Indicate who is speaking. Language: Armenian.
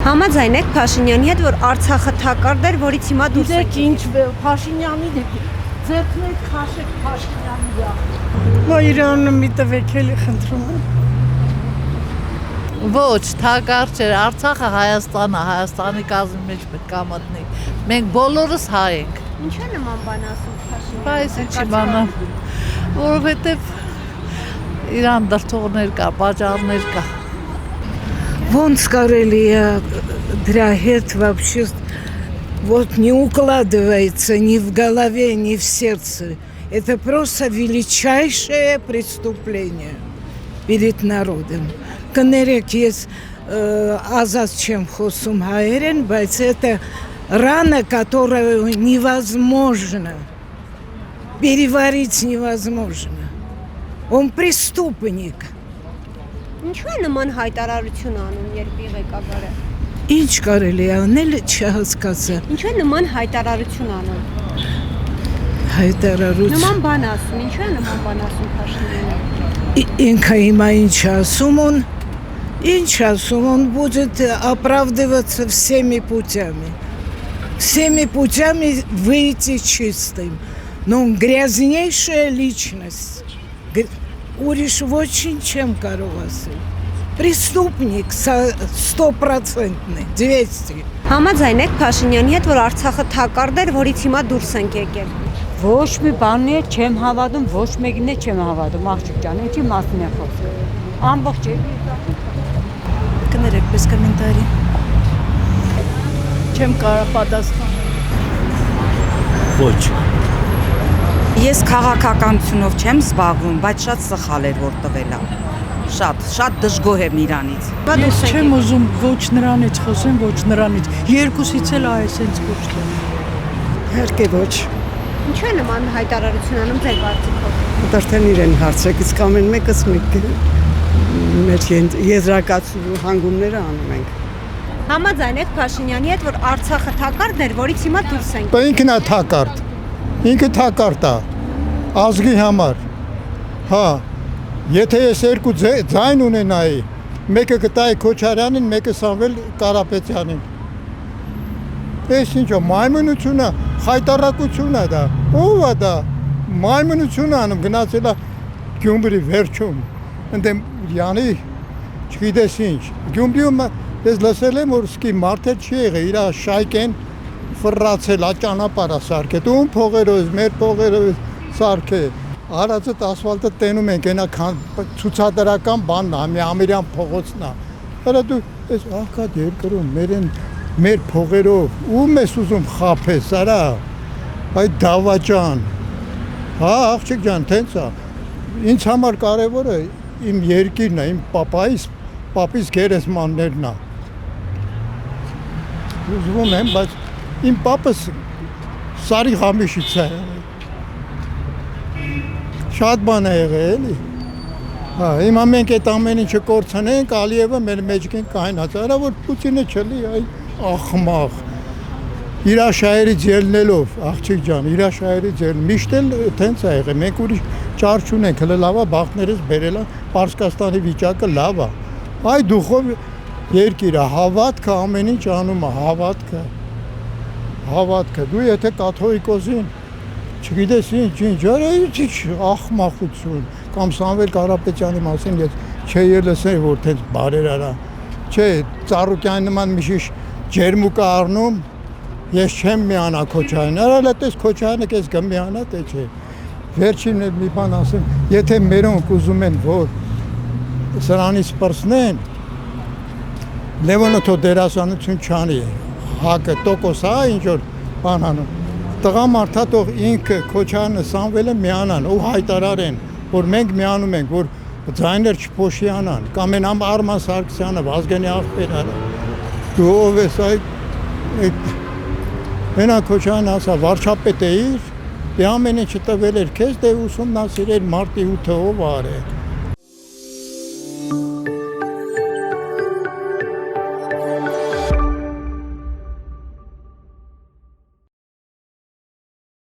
Speaker 1: Համաձայն եք Փաշինյանի հետ, որ Արցախը թակարդ էր, որից հիմա դուրս եք։
Speaker 2: Ինչ Փաշինյանի ձեռքներ քաշեք Փաշինյանի վրա։ Ու Իրանը մի տվեք էլի խնդրում եմ։
Speaker 3: Ոչ, թակարդ չէր, Արցախը Հայաստանը, Հայաստանի կազմի մեջ պետք է մտնի։ Մենք բոլորս հայ ենք։
Speaker 1: Ինչու է նման բան ասում Փաշինյանը։
Speaker 3: Բայց ինչի բանամ, որովհետև Իրան դրթողներ կա, պատճառներ կա։
Speaker 2: Ոնց կարելի է դրա հետ вообще вот не укладывается ни в голове, ни в сердце. Это просто величайшее преступление перед народом. Կներեք, ես ազատ չեմ խոսում հայերեն, բայց это рана, которую невозможно переварить невозможно. Он преступник.
Speaker 1: Ինչու է նման հայտարարություն անում երկրի ղեկավարը։
Speaker 2: Ինչ կարելի է անել, չհասկացա։
Speaker 1: Ինչու է նման հայտարարություն անում։
Speaker 2: Հայտարարություն։
Speaker 1: Նման բան ասում, ինչու է նման բան ասում Փաշինյանը։
Speaker 2: Ինքը հիմա ինչ ասում, он будет оправдываться всеми путями. Всеми путями выйти чистым. Но он грязнейшая личность. Ուրիշ ոչինչ չեմ կարող ասել։ Преступник 100%, 200։
Speaker 1: Համաձայն եք Փաշինյանի հետ, որ Արցախը թակարդ էր, որից հիմա դուրս ենք եկել։
Speaker 4: Ոչ մի բանն է չեմ հավատում, ոչ մեկին է չեմ հավատում, աղջիկ ջան, ինչի մասին է խոսքը։ Ամբողջ է։
Speaker 5: Կներեք, պես կոմենտարի։
Speaker 2: Չեմ կարող պատասխանել։
Speaker 6: Ոչ։
Speaker 5: Ես քաղաքականությունով չեմ զբաղվում, բայց շատ սխալ էր որ տվելա։ Շատ դժգոհ եմ իրանից։
Speaker 2: Ես չեմ ուզում ոչ նրանից խոսեմ, ոչ նրանից։ Երկուսից էլ այսպես կոչտեմ։ Հերկե ոչ։
Speaker 1: Ինչու է նման հայտարարություն անում ձեր կարծիքով։
Speaker 7: Դարձան իրեն հարցրեք, իսկ ամեն մեկս մեր եզրակացու հանգումները անում ենք։
Speaker 1: Համաձայն եք Փաշինյանի հետ, որ Արցախը թակարդ էր, որից հիմա դուրս ենք։
Speaker 8: Ինքն է թակարդ։ Ինքը թակարդ է ազգի համար։ Հա, եթե ես երկու ձայն ունենայի, մեկը կտայի Քոչարյանին, մեկը Սամվել Կարապետյանին։ Էս ինչո մայմունություն է, խայտարակություն է դա։ Ո՞վ է դա։ Մայմունություն անում գնացել է Գյումրի վերջում։ Ընդեմ Յանի չգիտես ինչ։ Գյումրիում ես լսել եմ որ սկի մարդը չի եղել, իր շայկեն ֆռացել, ճանապարհ սարքել։ Ում փողերով, մեր փողերով սարքել։ Արածդ ասֆալտը տենում ենք, այնա ցուցադրական բանն է, ամերյան փողոցն է։ Արա դու այս աղքատ երկրում մեր փողերով ում ես ուզում խափես, արա։ Այդ դավաճան։ Հա, աղջիկ ջան, տենց է։ Ինձ համար կարևորը իմ երկիրն է, իմ պապիս գերեզմաններն է։ Ուզում եմ, բայց իմ պապս Սարի Ղամիշից է։ Շատ բան է եղել, էլի։ Հա, հիմա մենք այդ ամեն ինչը կորցնենք, Ալիևը մեր մեջքին կայնած, արա որ Պուտինը չլի, այ ախմախ։ Իր շահերից ելնելով, աղջիկ ջան, իր շահերից միշտ էլ տենց է եղել, մենք ուրիշ ճար չունենք, հələ լավ է, բախտներս բերել է, Պարսկաստանի վիճակը լավ է։ Այ դուխով երկիրը, հավատքը ամեն ինչ անում է, հավատքը, դու եթե կաթողիկոսին չգիտես ինչ, արա ինչ ախմախություն, կամ Սամվել Կարապետյանի մասին ես չէի լսել, որ տենց բարեր արա, չէ, Ծառուկյանի նման միշիշ ջերմուկը առնում, ես չեմ միանա Քոչարյանին, արա լետես Քոչարյանը կես կմիանա, թե չէ, վերջին մի բան ասեմ, եթե մերոնք ուզում են, որ սրանից պրսնեն, Լևոնը թո դերասանություն չանի, հակը տոկոս հա ինչ-որ բան անում, տղամարդա թող ինքը Քոչարյանը Սամվելը միանան ու հայտարարեն, որ մենք միանում ենք, որ ձայներ չփոշիանան, կամ են Արման Սարգսյանը, Վազգենի աղբերը, դու ով ես այդ մենակ Քոչարյանը ասա, վարչապետ էիր, դե ամեն ինչը տվել էր քեզ, դե ուսումնասիրել մարտի 8-ը ով արել։